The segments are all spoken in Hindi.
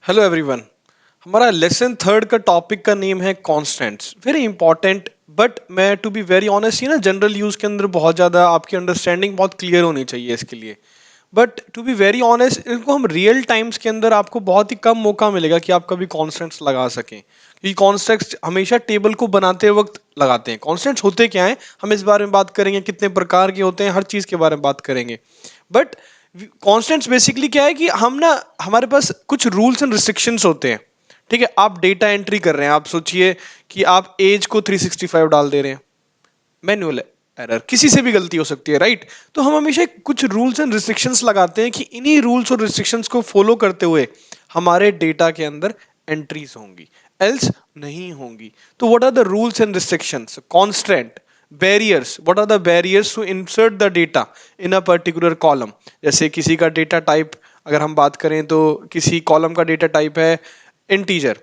Hello everyone. हमारा लेसन थर्ड का टॉपिक का नेम है कॉन्स्टेंट्स। वेरी इंपॉर्टेंट, बट मैं टू बी वेरी ऑनेस्ट ही ना जनरल यूज के अंदर बहुत ज़्यादा आपकी अंडरस्टैंडिंग बहुत क्लियर होनी चाहिए इसके लिए। But to be very honest इनको हम रियल टाइम्स के अंदर आपको बहुत ही कम मौका मिलेगा कि आप कभी कॉन्स्टेंट्स लगा सकें, क्योंकि कॉन्स्टेंट्स हमेशा टेबल को बनाते वक्त लगाते हैं। कॉन्स्टेंट्स होते क्या हैं, हम इस बारे में बात करेंगे, कितने प्रकार के होते हैं, हर चीज़ के बारे में बात करेंगे। बट कॉन्स्टेंट्स बेसिकली क्या है कि हम ना, हमारे पास कुछ रूल्स एंड रिस्ट्रिक्शंस होते हैं। ठीक है, आप डेटा एंट्री कर रहे हैं, आप सोचिए कि आप एज को 365 डाल दे रहे हैं, मैनुअल एरर, किसी से भी गलती हो सकती है, राइट। तो हम हमेशा कुछ रूल्स एंड रिस्ट्रिक्शंस लगाते हैं कि इन्हीं रूल्स और रिस्ट्रिक्शंस को फॉलो करते हुए हमारे डेटा के अंदर एंट्रीज होंगी, एल्स नहीं होंगी। तो what are the rules and restrictions, constant, barriers, what are the barriers to insert the data in a particular column. जैसे किसी का डेटा टाइप अगर हम बात करें तो किसी कॉलम का डेटा टाइप है इंटीजर,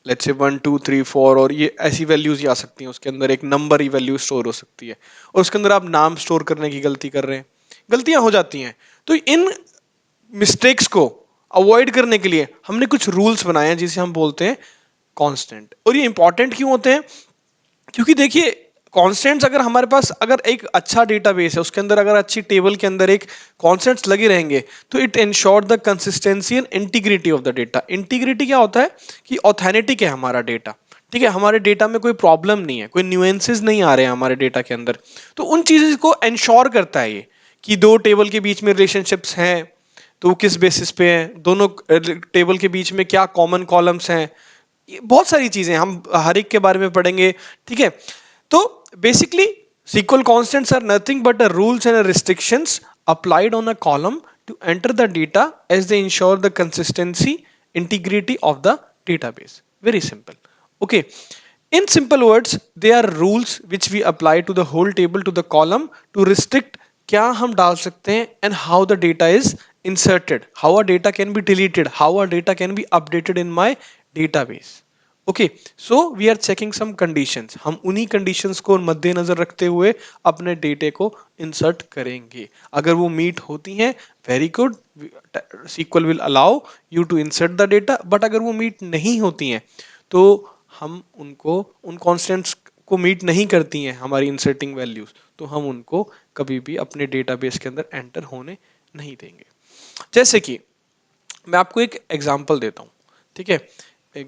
लेट्स से 1 2 3 4, और ये ऐसी वैल्यूज ही आ सकती हैं, उसके अंदर एक नंबर ही वैल्यू स्टोर हो सकती है, और उसके अंदर आप नाम स्टोर करने की गलती कर रहे हैं, गलतियां हो जाती हैं। तो इन मिस्टेक्स को अवॉइड करने के लिए हमने कुछ रूल्स बनाए हैं जिसे हम बोलते हैं कांस्टेंट। और ये इंपॉर्टेंट क्यों होते हैं, क्योंकि देखिए कॉन्स्टेंट्स अगर हमारे पास अगर एक अच्छा डेटाबेस है, उसके अंदर अगर अच्छी टेबल के अंदर एक कॉन्स्टेंट्स लगे रहेंगे, तो it ensure the consistency and integrity of the data. Integrity क्या होता है कि ऑथेंटिक है हमारा डेटा। ठीक है, हमारे डेटा में कोई प्रॉब्लम नहीं है, कोई न्यूएंसेस नहीं आ रहे हैं हमारे डेटा के अंदर। तो उन चीज़ों को इंश्योर करता है ये कि दो टेबल के बीच में रिलेशनशिप्स हैं तो वो किस बेसिस पे हैं, दोनों टेबल के बीच में क्या कॉमन कॉलम्स हैं, ये बहुत सारी चीजें हम हर एक के बारे में पढ़ेंगे। ठीक है, तो basically SQL constants are nothing but the rules and restrictions applied on a column to enter the data as they ensure the consistency, integrity of the database. Very simple. Okay, in simple words they are rules which we apply to the whole table to the column to restrict क्या हम डाल सकते हैं and how the data is inserted, how a data can be deleted, how a data can be updated in my database. Okay, so we are checking some conditions, हम उन्हीं कंडीशंस को मद्देनजर रखते हुए अपने डेटे को इंसर्ट करेंगे। अगर वो मीट होती हैं, very good, SQL will allow you to insert the data. But अगर वो मीट नहीं होती हैं तो हम उनको, उन कॉन्स्टेंट्स को मीट नहीं करती हैं हमारी इंसर्टिंग वैल्यूज, तो हम उनको कभी भी अपने डेटाबेस के अंदर एंटर होने नहीं देंगे। जैसे कि मैं आपको एक एग्जांपल देता हूँ। ठीक है,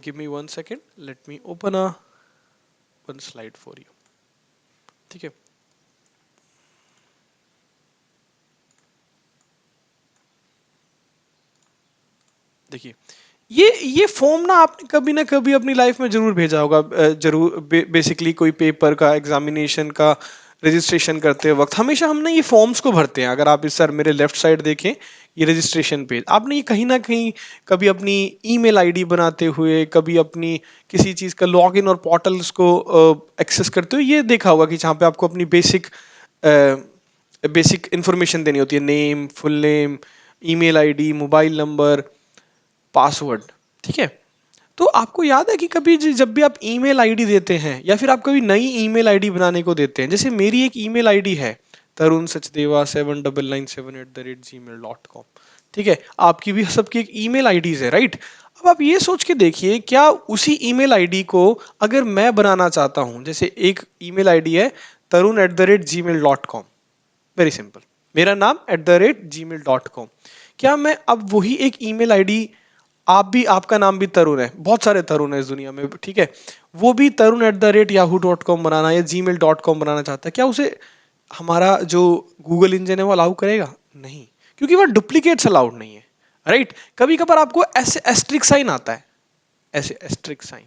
give me 1 second, let me open a one slide for you. ठीक है, देखिए ये फॉर्म ना आपने कभी ना कभी अपनी लाइफ में जरूर भेजा होगा, जरूर बेसिकली कोई पेपर का, एग्जामिनेशन का रजिस्ट्रेशन करते वक्त हमेशा हम ना ये फॉर्म्स को भरते हैं। अगर आप इस सर मेरे लेफ्ट साइड देखें, ये रजिस्ट्रेशन पेज, आपने ये कहीं ना कहीं कभी अपनी ईमेल आईडी बनाते हुए, कभी अपनी किसी चीज़ का लॉगिन और पोर्टल्स को एक्सेस करते हुए ये देखा होगा कि जहाँ पे आपको अपनी बेसिक इंफॉर्मेशन देनी होती है, name, full name, email ID, mobile number, password. ठीक है, तो आपको याद है कि कभी जब भी आप ईमेल आईडी देते हैं या फिर आप कभी नई ईमेल आईडी बनाने को देते हैं, जैसे मेरी एक ईमेल आईडी है tarun.sachdeva799@gmail.com। ठीक है, आपकी भी, सबकी एक ईमेल आईडीज है, राइट। अब आप ये सोच के देखिए, क्या उसी ईमेल आईडी को अगर मैं बनाना चाहता हूं, जैसे एक ईमेल आईडी है tarun@gmail.com, वेरी सिंपल, मेरा नाम @gmail.com, क्या मैं अब वही एक ईमेल आईडी, आप भी, आपका नाम भी तरुण है, बहुत सारे तरुण है इस दुनिया में, ठीक है, वो भी tarun@yahoo.com बनाना या gmail.com बनाना चाहता है, क्या उसे हमारा जो गूगल इंजन है वो अलाउ करेगा? नहीं, क्योंकि वो डुप्लीकेट्स अलाउड नहीं है, राइट। कभी कभार आपको ऐसे एस्ट्रिक साइन आता है, ऐसे एस्ट्रिक साइन,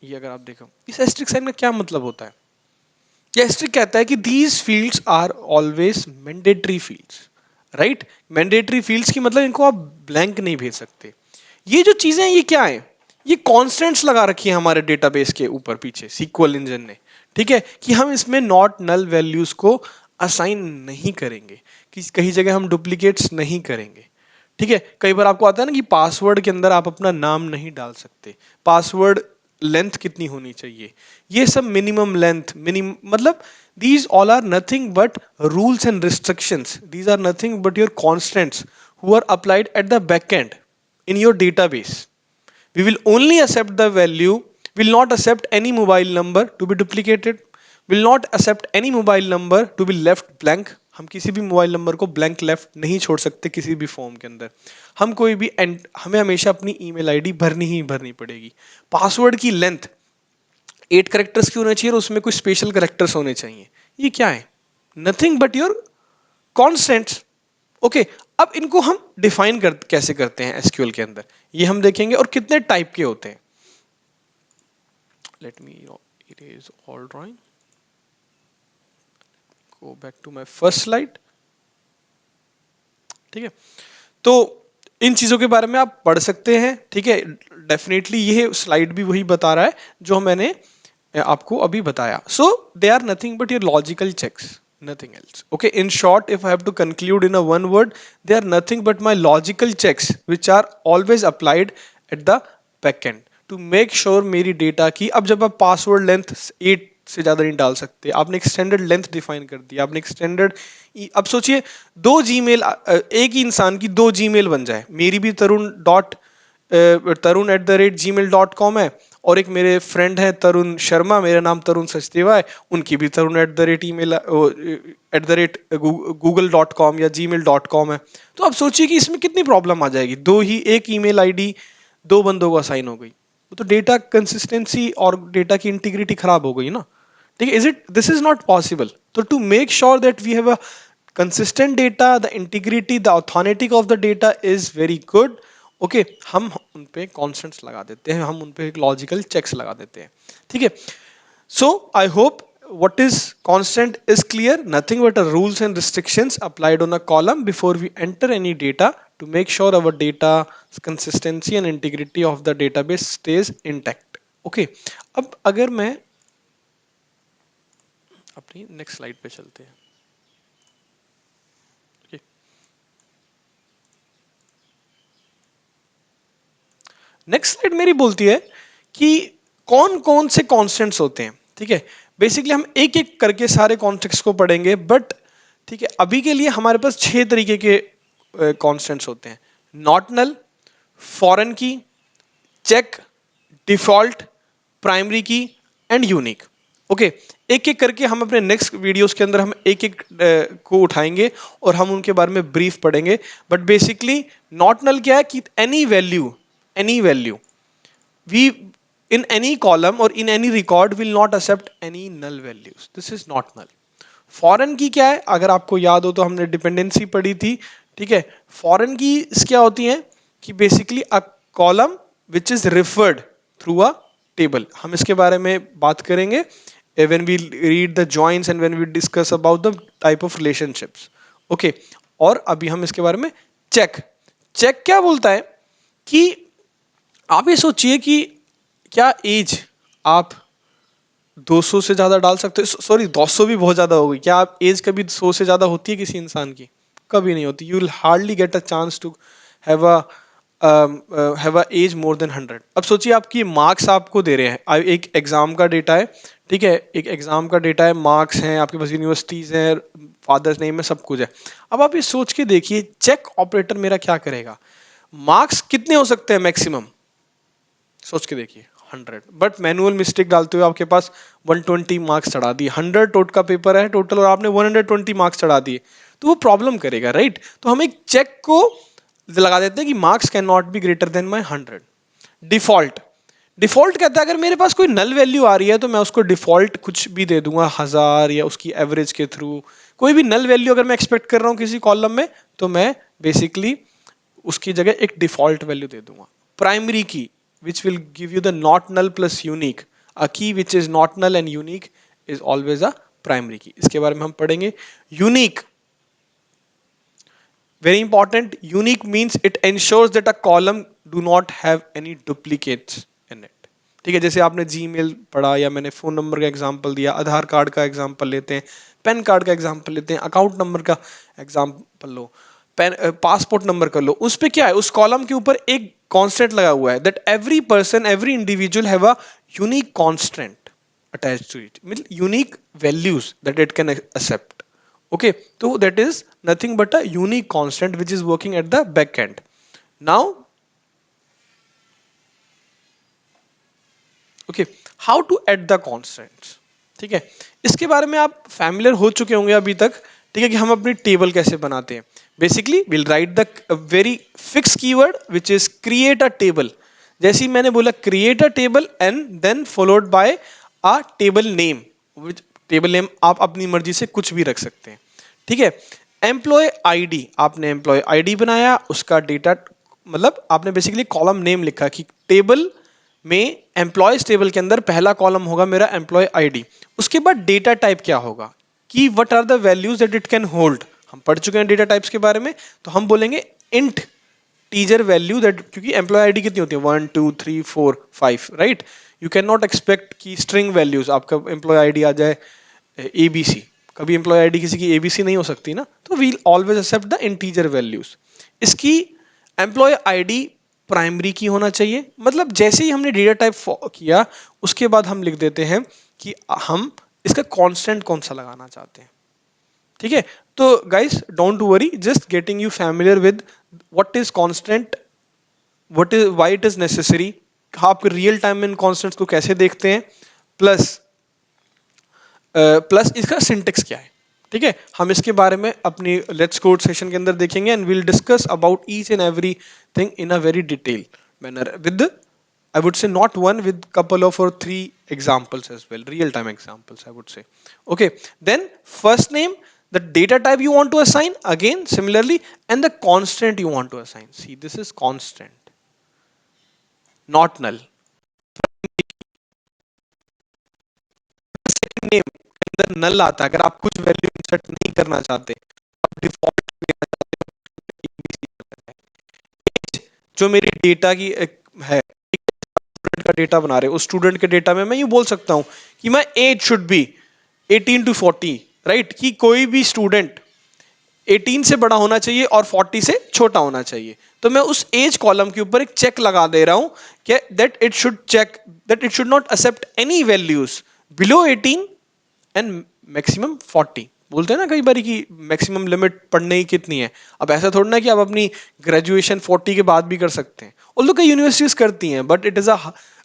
ये अगर आप देखो इस एस्ट्रिक साइन का क्या मतलब होता है, एस्ट्रिक कहता है कि these fields are always mandatory fields, right. Mandatory fields की मतलब इनको आप ब्लैंक नहीं भेज सकते। ये जो चीजें हैं ये क्या है, ये कॉन्स्टेंट्स लगा रखी है हमारे डेटाबेस के ऊपर पीछे सीक्वल इंजन ने। ठीक है, कि हम इसमें नॉट नल वैल्यूज को असाइन नहीं करेंगे, कि कहीं जगह हम डुप्लीकेट्स नहीं करेंगे। ठीक है, कई बार आपको आता है ना कि पासवर्ड के अंदर आप अपना नाम नहीं डाल सकते, पासवर्ड लेंथ कितनी होनी चाहिए, ये सब मिनिमम लेंथ, मिनिमम मतलब these all are nothing but rules and restrictions, these are nothing but your constants who are applied at the back end in your database. We will only accept the value, will not accept any mobile number to be duplicated, will not accept any mobile number to be left blank. हम किसी भी मोबाइल नंबर को ब्लैंक लेफ्ट नहीं छोड़ सकते किसी भी फॉर्म के अंदर। हम कोई भी हमें हमेशा अपनी ईमेल आईडी भरनी ही भरनी पड़ेगी। पासवर्ड की लेंथ 8 कैरेक्टर्स की होनी चाहिए और उसमें कुछ स्पेशल कैरेक्टर्स होने चाहिए। ये क्या है? Nothing but your constants. Okay, अब इनको हम डिफाइन कैसे करते हैं एसक्यूएल के अंदर, ये हम देखेंगे, और कितने टाइप के होते हैं। Let me erase all drawing, go back to my first slide. ठीक है, तो इन चीजों के बारे में आप पढ़ सकते हैं। ठीक है, डेफिनेटली ये स्लाइड भी वही बता रहा है जो मैंने आपको अभी बताया। So they are nothing but your logical checks, nothing else. Okay, in short, if I have to conclude in a one word, they are nothing but my logical checks which are always applied at the back end to make sure मेरी डेटा की, अब जब आप पासवर्ड लेंथ 8 से ज्यादा नहीं डाल सकते, आपने एक्सटेंडेड लेंथ डिफाइन कर दिया, आपने एक्सटेंडेड, अब सोचिए दो जीमेल, एक ही इंसान की दो जीमेल बन जाए, मेरी भी तरुण@gmail.com है, और एक मेरे फ्रेंड है तरुण शर्मा, मेरा नाम तरुण सचदेवा है, उनकी भी तरुण@gmail.com या gmail.com है। तो अब सोचिए कि इसमें कितनी प्रॉब्लम आ जाएगी, दो ही एक ईमेल आईडी दो बंदों को असाइन हो गई, तो डेटा कंसिस्टेंसी और डेटा की इंटीग्रिटी खराब हो गई ना। ठीक है, is it, this is not possible. तो to make sure that we have a consistent data, the integrity, the authentic of the data is very good. Okay, हम उन पे कॉन्स्टेंट्स लगा देते हैं, हम उन पे एक लॉजिकल चेक्स लगा देते हैं। ठीक है, so I hope what is constant is clear, nothing but a rules and restrictions applied on a column before we enter any data to make sure our data consistency and integrity of the database stays intact. Okay, अब अगर मैं अपनी नेक्स्ट स्लाइड पे चलते हैं। okay. नेक्स्ट स्लाइड मेरी बोलती है कि कौन कौन से कॉन्स्टेंट्स होते हैं। ठीक है, बेसिकली हम एक एक करके सारे कॉन्स्टेंट्स को पढ़ेंगे, बट ठीक है, अभी के लिए हमारे पास 6 तरीके के कॉन्स्टेंट्स होते हैं। नॉट नल, फॉरेन की, चेक, डिफॉल्ट, प्राइमरी की एंड यूनिक। ओके, एक एक करके हम अपने नेक्स्ट वीडियोस के अंदर हम एक एक को उठाएंगे और हम उनके बारे में ब्रीफ पढ़ेंगे। बट बेसिकली नॉट नल क्या है कि any value we in any column or in any record will not accept any null values, this is not null. Foreign की क्या है, अगर आपको याद हो तो हमने डिपेंडेंसी पढ़ी थी। ठीक है, फॉरेन की क्या होती है कि basically a column which is referred through a table, हम इसके बारे में बात करेंगे when we read the joins and when we discuss about the type of relationships. Okay, और अभी हम इसके बारे में चेक क्या बोलता है कि आप ये सोचिए कि क्या एज आप 200 से ज्यादा डाल सकते हो, सॉरी 200 भी बहुत ज्यादा हो गई, क्या आप एज कभी 100 से ज्यादा होती है किसी इंसान की? कभी नहीं होती। You will hardly get a chance to have a age more than 100। अब सोचिए आपकी मार्क्स आपको दे रहे हैं, एक एग्जाम का डेटा है। ठीक है, एक एग्जाम का डेटा है, मार्क्स हैं आपके पास, यूनिवर्सिटीज हैं, फादर्स नेम है, सब कुछ है। अब आप ये सोच के देखिए चेक ऑपरेटर मेरा क्या करेगा, मार्क्स कितने हो सकते हैं मैक्सिमम, सोच के देखिए 100, बट मैनुअल मिस्टेक डालते हुए आपके पास 120 मार्क्स चढ़ा दिए। 100 टोट का पेपर है टोटल और आपने 120 मार्क्स चढ़ा दिए, तो वो प्रॉब्लम करेगा, राइट? तो हम एक चेक को लगा देते हैं कि marks can not be greater than my 100। Default कहता है अगर मेरे पास कोई नल वैल्यू आ रही है तो मैं उसको डिफॉल्ट कुछ भी दे दूंगा, 1000 या उसकी एवरेज के थ्रू कोई भी नल वैल्यू अगर मैं एक्सपेक्ट कर रहा हूं किसी कॉलम में, तो मैं बेसिकली उसकी जगह एक डिफॉल्ट वैल्यू दे दूंगा। प्राइमरी की which will give you the not null plus unique, a key which is not null and unique is always a primary key, इसके बारे में हम पढ़ेंगे। unique, very important, unique means it ensures that a column do not have any duplicates in it। ठीक है, जैसे आपने जीमेल पढ़ा या मैंने फोन नंबर का एग्जांपल दिया, आधार कार्ड का एग्जांपल लेते हैं, पैन कार्ड का एग्जांपल लेते हैं, अकाउंट नंबर का एग्जांपल लो, पासपोर्ट नंबर कर लो, उस पे क्या है, उस कॉलम के ऊपर एक कांस्टेंट लगा हुआ है, that every person every individual have a unique constant attached to it, mean unique values that it can accept. Okay, तो that is nothing but a unique constant which is working at the back end. Now okay, how to add the constants. ठीक है, इसके बारे में आप फैमिलियर हो चुके होंगे अभी तक। ठीक है, कि हम अपनी टेबल कैसे बनाते हैं। Basically will write the very fix keyword which is create a table. जैसे ही मैंने बोला create a table and then followed by a table name, which table name आप अपनी मर्जी से कुछ भी रख सकते हैं। ठीक है, एम्प्लॉय आईडी, आपने एम्प्लॉय आईडी बनाया, उसका डेटा मतलब आपने बेसिकली कॉलम नेम लिखा कि टेबल में एम्प्लॉयज टेबल के अंदर पहला कॉलम होगा मेरा एम्प्लॉय आईडी। उसके बाद डेटा टाइप क्या होगा कि what are the values that it can hold. हम पढ़ चुके हैं डेटा टाइप्स के बारे में, तो हम बोलेंगे इंट टीजर वैल्यू दैट, क्योंकि एम्प्लॉय आईडी कितनी होती है 1 2 3 4 5, right. You can not expect कि स्ट्रिंग वैल्यूज आपका एम्प्लॉय आईडी आ जाए एबीसी। कभी एम्प्लॉय आईडी किसी की एबीसी नहीं हो सकती ना, तो we always accept the integer values. इसकी एम्प्लॉय आईडी प्राइमरी की होना चाहिए, मतलब जैसे ही हमने डेटा टाइप किया उसके बाद हम लिख देते हैं कि हम इसका कांस्टेंट कौन सा लगाना चाहते हैं। ठीक है, तो guys don't worry, just getting you familiar with what is constant, what is why it is necessary, आप रियल टाइम में इन कांस्टेंट्स को कैसे देखते हैं, प्लस प्लस इसका सिंटेक्स क्या है। ठीक है, हम इसके बारे में अपनी लेट्स कोड सेशन के अंदर देखेंगे and will discuss about each and every thing in a very detail manner with, I would say not one, with couple of or three examples as well, real time examples I would say. Okay, then first name, the data type you want to assign, again similarly, and the constant you want to assign. See, this is constant, not null. Second name के अंदर null आता है, अगर आप कुछ वैल्यू इंसर्ट नहीं करना चाहते, आप डिफॉल्ट जो मेरी डेटा की है, स्टूडेंट का डेटा बना रहे हो, उस स्टूडेंट के डेटा में मैं ये बोल सकता हूं कि मैं age should be 18 to 40, right, कि कोई भी स्टूडेंट 18 से बड़ा होना चाहिए और 40 से छोटा होना चाहिए। तो मैं उस एज कॉलम के ऊपर एक चेक लगा दे रहा हूं कि that it should not accept any values below 18 and maximum 40। बोलते हैं ना कई बार कि मैक्सिमम लिमिट पढ़ने की कितनी है। अब ऐसा थोड़ा ना कि आप अपनी ग्रेजुएशन 40 के बाद भी कर सकते हैं, ऑल्दो कई यूनिवर्सिटीज करती हैं, but it is a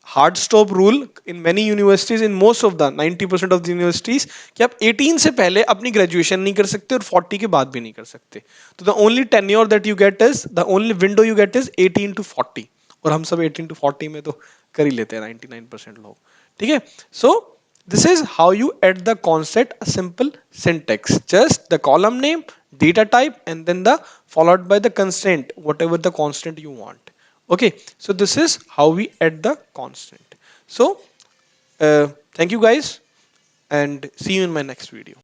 hard stop rule in many universities, in most of the 90% of the universities, कि आप 18 से पहले अपनी ग्रेजुएशन नहीं कर सकते और 40 के बाद भी नहीं कर सकते। तो the only tenure that you get is, the only window you get is 18 to 40, और हम सब 18 to 40 में तो कर ही लेते हैं 99% लोग। ठीक है, सो this is how you add the concept, a simple syntax, just the column name, data type, and then the followed by the constant, whatever the constant you want. Okay, so this is how we add the constant. So thank you guys and see you in my next video.